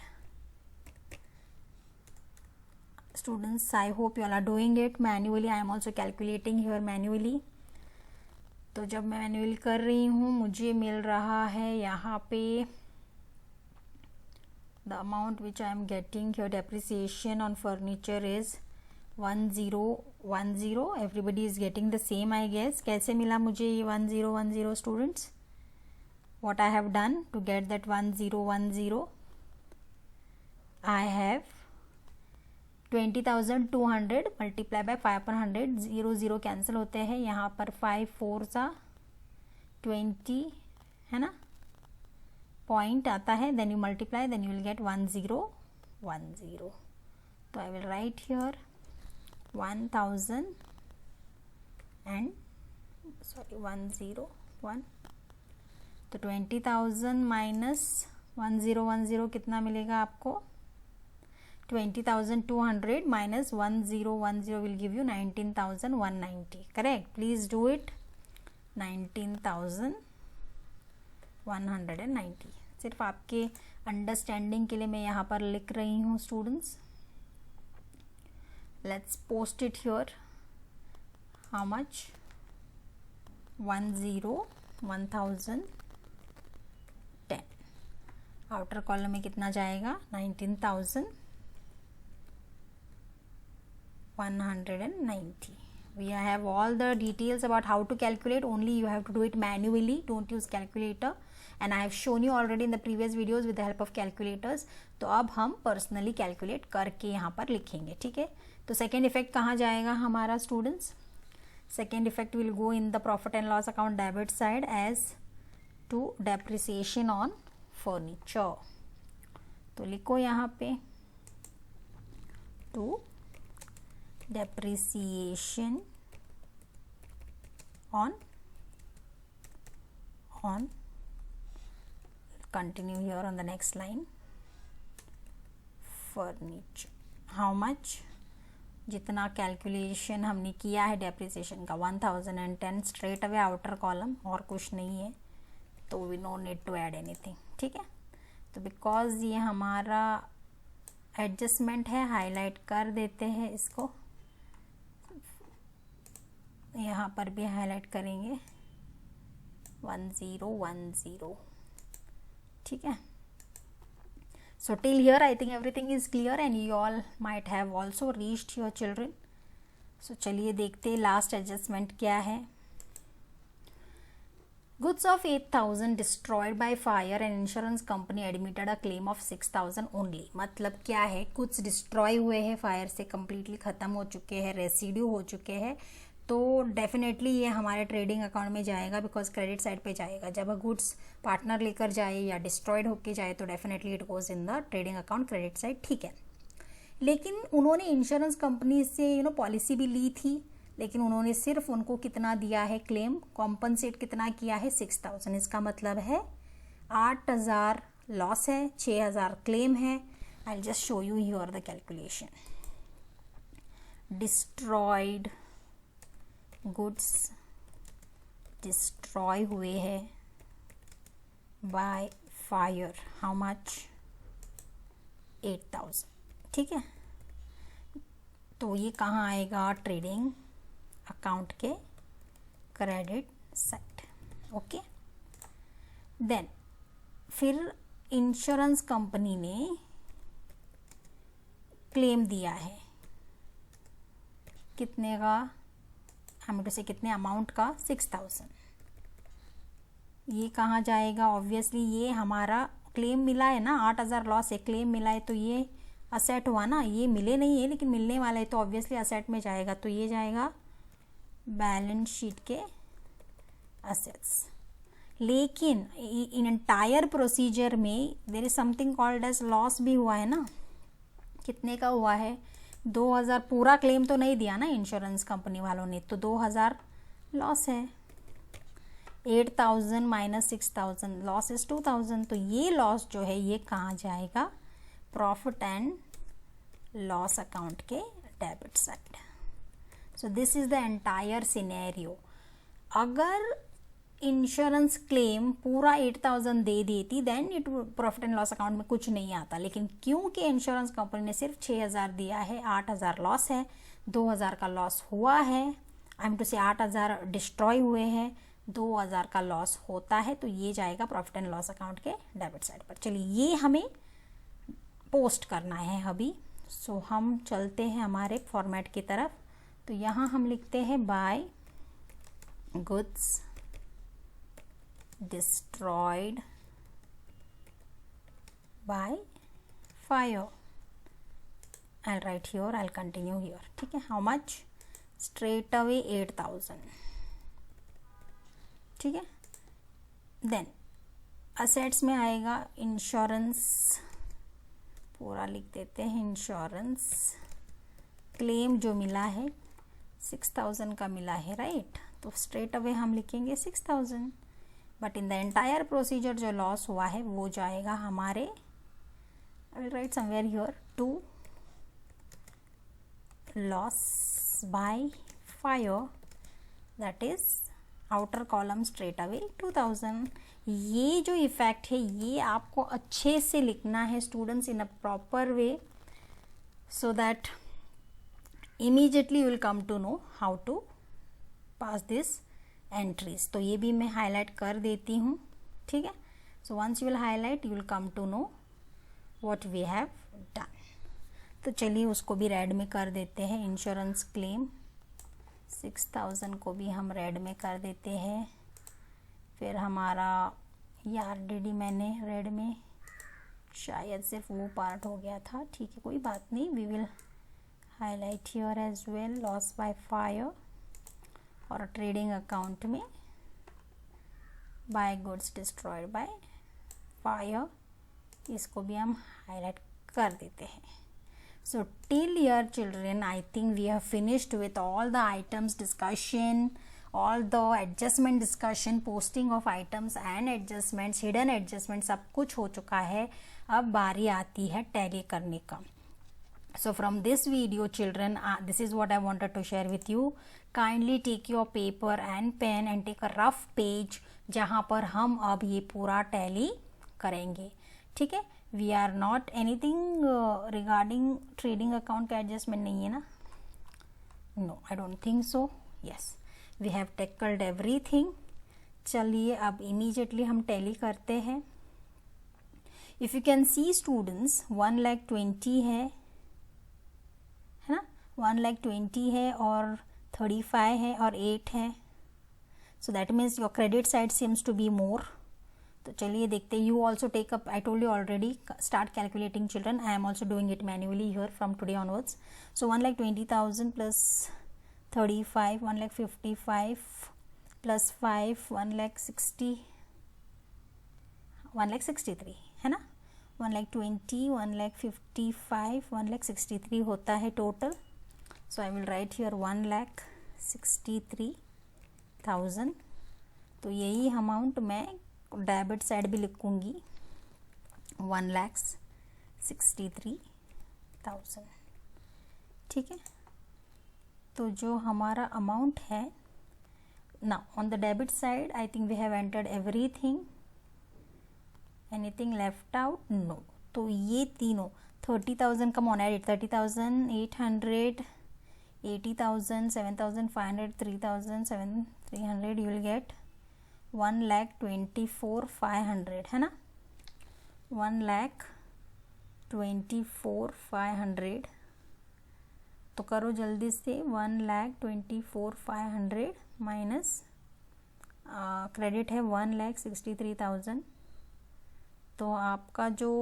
Students, I hope you all are doing it manually. I am also calculating here manually. तो जब मैं मैन्युअल कर रही हूँ मुझे मिल रहा है यहाँ पे the amount which I am getting your depreciation on furniture is 1010. Everybody is getting the same I guess. कैसे मिला मुझे ये 1010 students? what I have done to get that 1010, I have 20,200 multiply by 5/100. 0 cancel होते हैं यहाँ पर. 5 4 सा 20 है ना, पॉइंट आता है. Then you multiply, then you will get 1010. तो आई विल राइट हियर 101. तो 20,000 माइनस 1010 कितना मिलेगा आपको? 20,200 minus 1010 will give you 19,190. Correct. Please do it. 19,190. सिर्फ आपके अंडरस्टैंडिंग के लिए मैं यहाँ पर लिख रही हूँ students. Let's post it here. How much? 10,010. Outer column में कितना जाएगा? 19,190. We have all the details about how to calculate. Only you have to do it manually. Don't use calculator. And I have shown you already in the previous videos with the help of calculators. तो अब हम personally calculate करके यहाँ पर लिखेंगे. ठीक है. तो सेकेंड इफेक्ट कहाँ जाएगा हमारा students? Second effect will go in the profit and loss account debit side as to depreciation on furniture. तो लिखो यहाँ पे to depreciation on continue here on the next line. Furniture. How much? जितना calculation हमने किया है depreciation का 1010 straight away outer column, और कुछ नहीं है. तो we no need to add anything. ठीक है. तो बिकॉज ये हमारा एडजस्टमेंट है, हाईलाइट कर देते हैं इसको. यहाँ पर भी हाईलाइट करेंगे 1010. ठीक है. So till here I think everything is clear and you all might have also reached your children. So चलिए देखते हैं लास्ट एडजस्टमेंट क्या है. Goods of 8,000 destroyed by fire and insurance company admitted a claim of 6,000 only. मतलब क्या है? कुछ destroy हुए हैं, फायर से कम्प्लीटली ख़त्म हो चुके हैं, रेसिड्यू हो चुके हैं. तो डेफिनेटली ये हमारे ट्रेडिंग अकाउंट में जाएगा बिकॉज क्रेडिट साइड पे जाएगा. जब गुड्स पार्टनर लेकर जाए या डिस्ट्रॉयड होके जाए तो definitely it goes in the trading account credit side. ठीक है. लेकिन उन्होंने इंश्योरेंस कंपनी से पॉलिसी भी ली थी, लेकिन उन्होंने सिर्फ उनको कितना दिया है क्लेम, कॉम्पनसेट कितना किया है? 6,000. इसका मतलब है 8,000 लॉस है, 6,000 क्लेम है. I will just show you here the calculation. Destroyed goods destroy हुए हैं बाय फायर. How much? 8,000. ठीक है. तो ये कहाँ आएगा? ट्रेडिंग अकाउंट के क्रेडिट साइड. ओके. देन फिर इंश्योरेंस कंपनी ने क्लेम दिया है कितने का? हम तो से कितने अमाउंट का? 6,000. ये कहाँ जाएगा? ऑब्वियसली ये हमारा क्लेम मिला है ना, 8,000 लॉस है, क्लेम मिला है तो ये असेट हुआ ना. ये मिले नहीं है लेकिन मिलने वाला है तो ऑब्वियसली असेट में जाएगा. तो ये जाएगा बैलेंस शीट के असेट्स. लेकिन इन एंटायर प्रोसीजर में there is something called as loss भी हुआ है ना. कितने का हुआ है? 2,000. पूरा क्लेम तो नहीं दिया ना इंश्योरेंस कंपनी वालों ने, तो 2,000 लॉस है. 8,000 माइनस 6,000 लॉस इज 2,000. तो ये लॉस जो है ये कहाँ जाएगा? प्रॉफिट एंड लॉस अकाउंट के debit side. So this is the entire scenario. अगर इंश्योरेंस क्लेम पूरा 8,000 दे देती then it profit and loss account में कुछ नहीं आता. लेकिन क्योंकि इंश्योरेंस कंपनी ने सिर्फ 6,000 दिया है, 8,000 लॉस है, 2,000 का लॉस हुआ है. आई एम टू से 8,000 डिस्ट्रॉय हुए हैं, 2000 का लॉस होता है तो ये जाएगा प्रॉफिट एंड लॉस अकाउंट के डेबिट साइड पर। चलिए ये हमें पोस्ट करना है अभी। सो हम चलते हैं हमारे फॉर्मेट की तरफ। तो यहाँ हम लिखते हैं by goods destroyed by fire. I'll write here, I'll continue here, ठीक है। How much? स्ट्रेट अवे 8000, ठीक है। देन असेट्स में आएगा इंश्योरेंस, पूरा लिख देते हैं इंश्योरेंस क्लेम जो मिला है 6000 का मिला है, राइट। तो स्ट्रेट अवे हम लिखेंगे 6000, but in the entire procedure जो लॉस हुआ है वो जाएगा हमारे, I will write somewhere here, to loss by fire, that is outer column straight away 2000। ये जो इफेक्ट है ये आपको अच्छे से लिखना है students in a proper way, so that immediately you will come to know how to pass this entries. तो ये भी मैं हाईलाइट कर देती हूँ, ठीक है। So once you will highlight you will come to know what we have done. तो चलिए उसको भी रेड में कर देते हैं। इंश्योरेंस क्लेम 6000 को भी हम रेड में कर देते हैं। फिर हमारा ये आरडीडी मैंने रेड में, शायद सिर्फ वो पार्ट हो गया था, ठीक है कोई बात नहीं, we will highlight here as well loss by fire. और ट्रेडिंग अकाउंट में by goods destroyed by fire, इसको भी हम हाईलाइट कर देते हैं। So till here children, I think we have finished with all the items discussion, all the adjustment discussion, posting of items and adjustments, hidden adjustments, सब कुछ हो चुका है। अब बारी आती है टैली करने का। So from this video children, this is what I wanted to share with you. Kindly take your paper and pen and take a rough page जहाँ पर हम अब ये पूरा टैली करेंगे, ठीक है। We are not anything regarding trading account का एडजस्टमेंट नहीं है ना? No, I don't think so. Yes, we have tackled everything. चलिए अब इमीडिएटली हम टैली करते हैं। If you can see students 1,20,000 है ना, 1,20,000 है और 35 है और 8 है, so that means your credit side seems to be more. तो चलिए देखते हैं। You also take up, I told you already, start calculating children. I am also doing it manually here from today onwards. So 1,20,000 plus 35, 1,55 plus 5, 1,63 है ना। 1,20,000, 1,55, 1,63 होता है टोटल। So I will write here 1,63,000। तो यही अमाउंट मैं डेबिट साइड भी लिखूंगी, 1,63,000, ठीक है। तो जो हमारा अमाउंट है ना, on the debit side I think we have entered everything, anything left out? No. तो ये तीनों 30,000 come on edit, 30,800, 80,000, 7,500, 3,300, you will get 1,24,500 है ना। 1,24,500 तो करो जल्दी से। 1,24,500 माइनस क्रेडिट है 1,63,000, तो आपका जो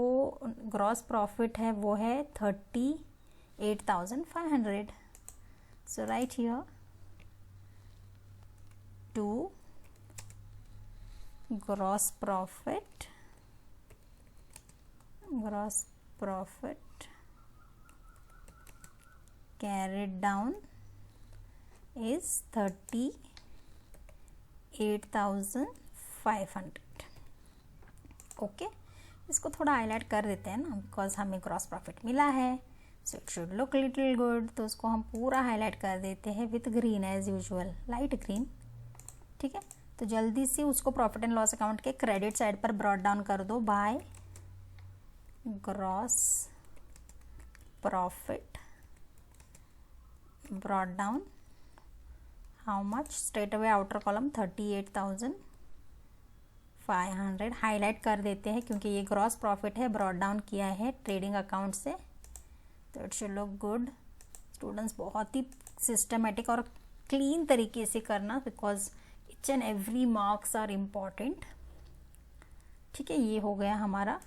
ग्रॉस प्रॉफिट है वो है 38,500। So right here to gross profit carried down is 38,500। ओके, इसको थोड़ा हाईलाइट कर देते हैं ना, बिकॉज हमें ग्रॉस प्रॉफिट मिला है, so it should look little good. तो उसको हम पूरा हाईलाइट कर देते हैं with green as usual, light green, ठीक है। तो जल्दी से उसको प्रॉफिट एंड लॉस अकाउंट के क्रेडिट साइड पर ब्रॉट डाउन कर दो by gross profit brought down how much, straight away outer column 38,500 highlight कर देते हैं क्योंकि ये ग्रॉस प्रॉफिट है, ब्रॉट डाउन किया है ट्रेडिंग अकाउंट से, तो it should look good. Students बहुत ही सिस्टमेटिक और क्लीन तरीके से करना, because each and every marks are important. ठीक है, ये हो गया हमारा।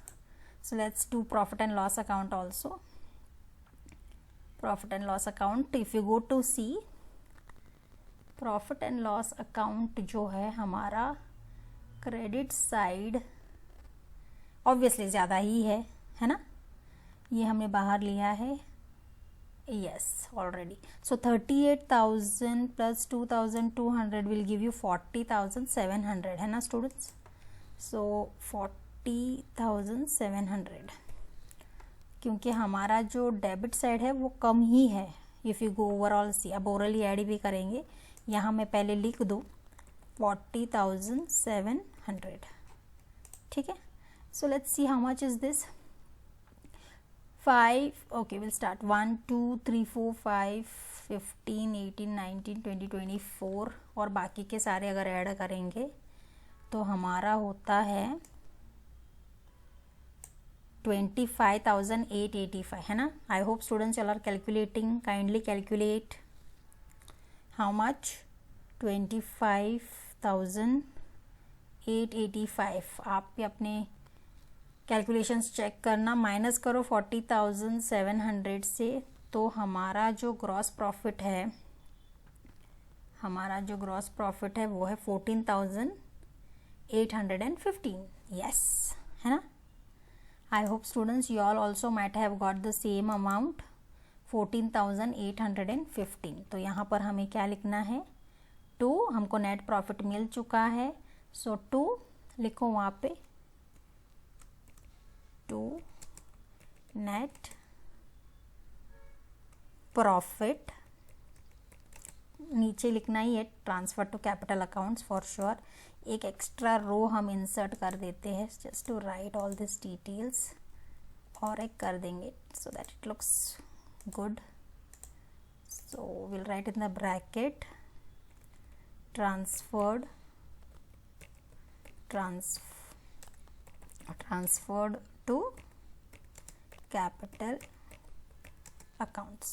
So let's do profit and loss account also. Profit and loss account, if you go to see profit and loss account जो है हमारा, क्रेडिट साइड ऑब्वियसली ज़्यादा ही है ना, ये हमने बाहर लिया है, yes already. So 38,000 plus 2,200 will give you 40,700 है ना स्टूडेंट्स। so 40,700 क्योंकि हमारा जो डेबिट साइड है वो कम ही है। इफ़ यू गो ओवरऑल सी, अब ओरली ऐड भी करेंगे, यहाँ मैं पहले लिख दूँ 40,700। ठीक है, so let's see how much is this। 5, okay, we'll start 1 2 3 4 5 15 18 19 20 24 और बाकी के सारे अगर ऐड करेंगे तो हमारा होता है 25,885 है ना। I hope students are calculating, kindly calculate how much, 25,885। आप भी अपने कैलकुलेशंस चेक करना, माइनस करो 40,700 से, तो हमारा जो ग्रॉस प्रॉफिट है वो है 14,815। यस, है ना। I hope students you all also might have got the same amount 14,815। तो यहाँ पर हमें क्या लिखना है, 2, हमको नेट प्रॉफिट मिल चुका है, सो 2 लिखो वहाँ पे, 2 नेट प्रॉफिट, नीचे लिखना ही है transfer to capital accounts for sure. एक एक्स्ट्रा रो हम इंसर्ट कर देते हैं just to write all this details, और एक कर देंगे so that it looks good. So will write in the bracket transferred to capital accounts,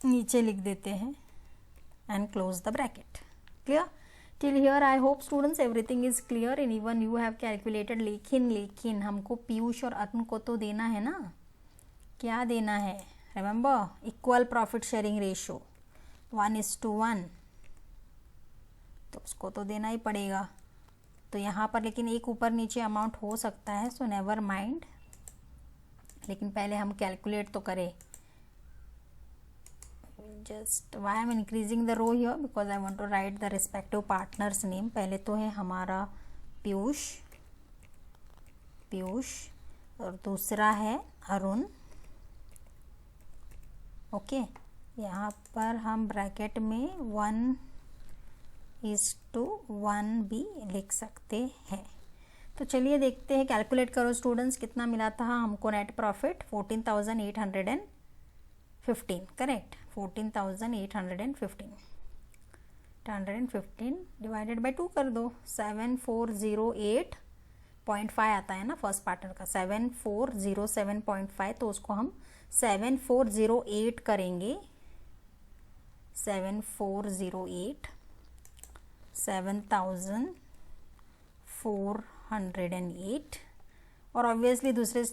नीचे लिख देते हैं and close the bracket. Clear till here? I hope students everything is clear and even you have calculated। लेकिन हमको पीयूष और अतुल को तो देना है ना, क्या देना है, remember equal profit sharing ratio 1:1, तो उसको तो देना ही पड़ेगा। तो यहाँ पर लेकिन एक ऊपर नीचे अमाउंट हो सकता है, सो नेवर माइंड, लेकिन पहले हम कैलकुलेट तो करें। Just why I am increasing the row here, because I want to write the respective partners name. पहले तो है हमारा पीयूष, और दूसरा है अरुण। ओके, यहाँ पर हम ब्रैकेट में 1:1 भी लिख सकते हैं। तो चलिए देखते हैं, कैलकुलेट करो स्टूडेंट्स, कितना मिला था हमको net profit, 14,815, correct, 14,815 divided by 2 कर दो, 7408.5 आता है ना फर्स्ट पार्टनर का, 7407.5, तो उसको हम 7408 करेंगे, 7408 7,408, और ऑब्वियसली दूसरे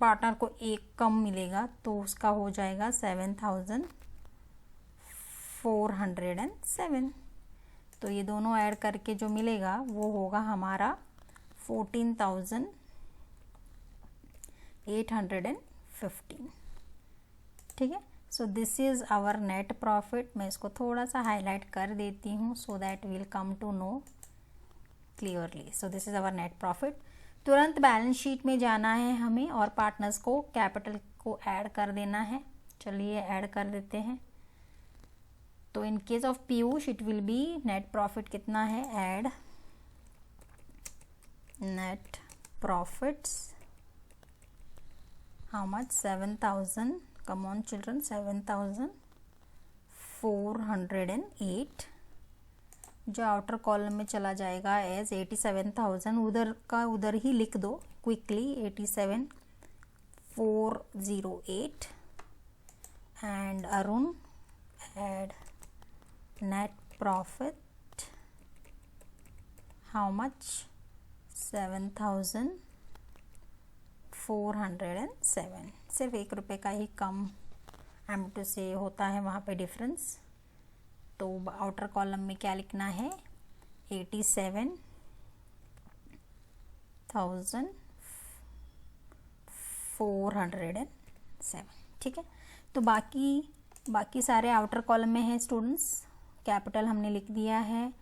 पार्टनर को एक कम मिलेगा तो उसका हो जाएगा 7,407। तो ये दोनों ऐड करके जो मिलेगा वो होगा हमारा 14,815। ठीक है, so this is our net profit. मैं इसको थोड़ा सा हाईलाइट कर देती हूँ so that will come to know clearly. So this is our net profit. तुरंत बैलेंस शीट में जाना है हमें और पार्टनर्स को, कैपिटल को ऐड कर देना है। चलिए ऐड कर देते हैं। तो in case of Piyush it will B net profit कितना है, add net profits how much, 7,000, come on children, 7,000 408 जो आउटर कॉलम में चला जाएगा एज 87,000, उधर का उधर ही लिख दो quickly 87,408 and Arun add net profit how much 7,407, सिर्फ ₹1 का ही कम एम टू से होता है वहाँ पे डिफरेंस। तो आउटर कॉलम में क्या लिखना है 87,407, ठीक है। तो बाकी सारे आउटर कॉलम में है स्टूडेंट्स। कैपिटल हमने लिख दिया है,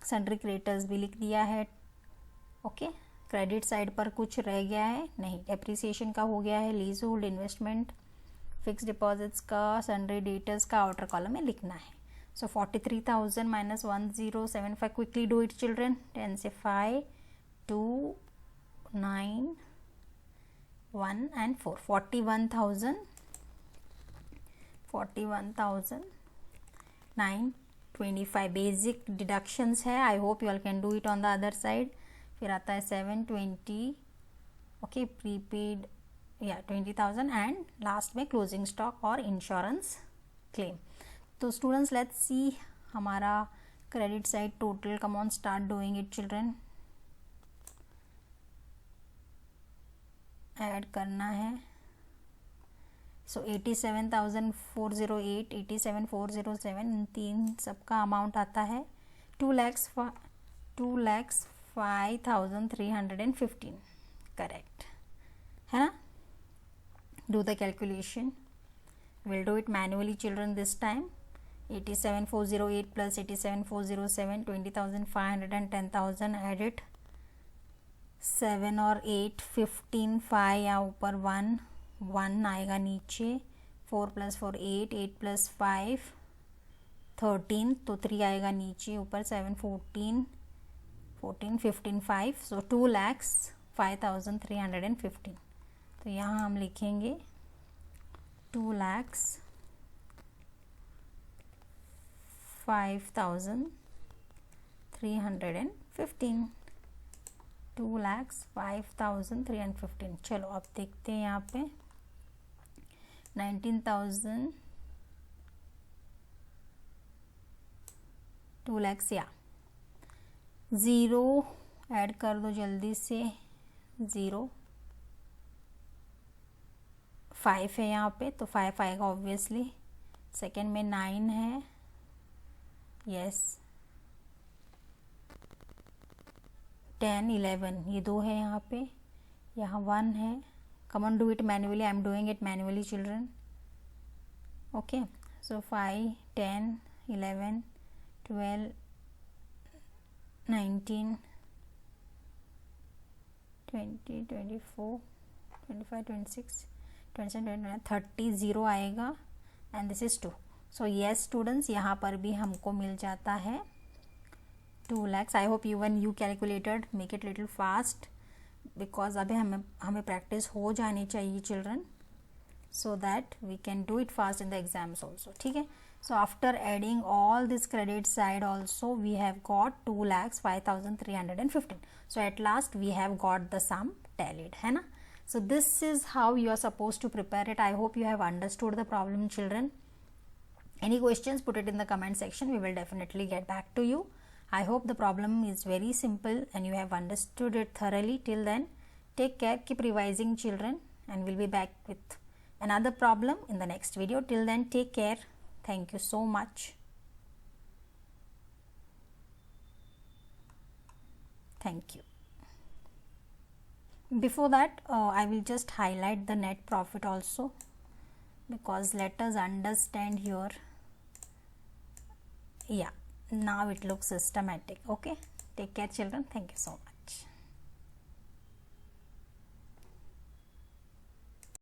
सन्ड्री क्रेडिटर्स भी लिख दिया है, ओके। क्रेडिट साइड पर कुछ रह गया है नहीं, डेप्रिसिएशन का हो गया है, lease hold, investment, fix deposits का, सन्ड्री डेटर्स का आउटर कॉलम में लिखना है। सो 43,000 minus 1075, quickly do it children. 10 से 5 2 9 1 एंड 4, 41,925 बेसिक डिडक्शंस है। आई hope you all can do it on the other side. फिर आता है 720, ओके, प्रीपेड या 20,000 एंड लास्ट में क्लोजिंग स्टॉक और इंश्योरेंस क्लेम। तो स्टूडेंट्स लेट्स सी हमारा credit side total. Come on start doing it children. Add करना है। सो 87,408, 87,407, इन तीन सबका अमाउंट आता है 2,05,315, करेक्ट है ना। Do the calculation, will do it manually children this time. 87,408 plus 87,407, 20,500 and 10,000 edit. 7 और 8 15, 5 या ऊपर 1 आएगा नीचे। 4 + 4 8, 8 + 5 13, तो 3 आएगा नीचे, ऊपर 7 14 15 5, सो 2,05,315। तो यहाँ हम लिखेंगे 2,05,315, 2,05,315। चलो अब देखते हैं यहाँ पे 19,000, 2 lakhs या 0 ऐड कर दो जल्दी से। 0 5 है यहाँ पे, तो 5 आएगा ऑब्वियसली। सेकेंड में 9 है, यस। 10 11 ये 2 है यहाँ पे, यहाँ 1 है। come on do it manually, I am doing it manually children, okay। so 5 10 11 12 19 20 24 25 26 27 29 30, 0 आएगा and this is 2। So yes students, यहाँ पर भी हमको मिल जाता है 2 lakhs। I hope even you calculated, make it little fast because अभी हमें प्रैक्टिस हो जानी चाहिए children, so that we can do it fast in the exams also, ठीक है। So after adding all this credit side also we have got 2,05,315। So at last we have got the some tallied, है ना। So this is how you are suppose to prepare it. I hope you have understood the problem children. Any questions, put it in the comment section. We will definitely get back to you. I hope the problem is very simple and you have understood it thoroughly. Till then, take care, keep revising children, and we'll be back with another problem in the next video. Till then, take care. Thank you so much. Thank you. Before that, I will just highlight the net profit also, because let us understand here. Yeah, now it looks systematic. Okay, take care children. Thank you so much.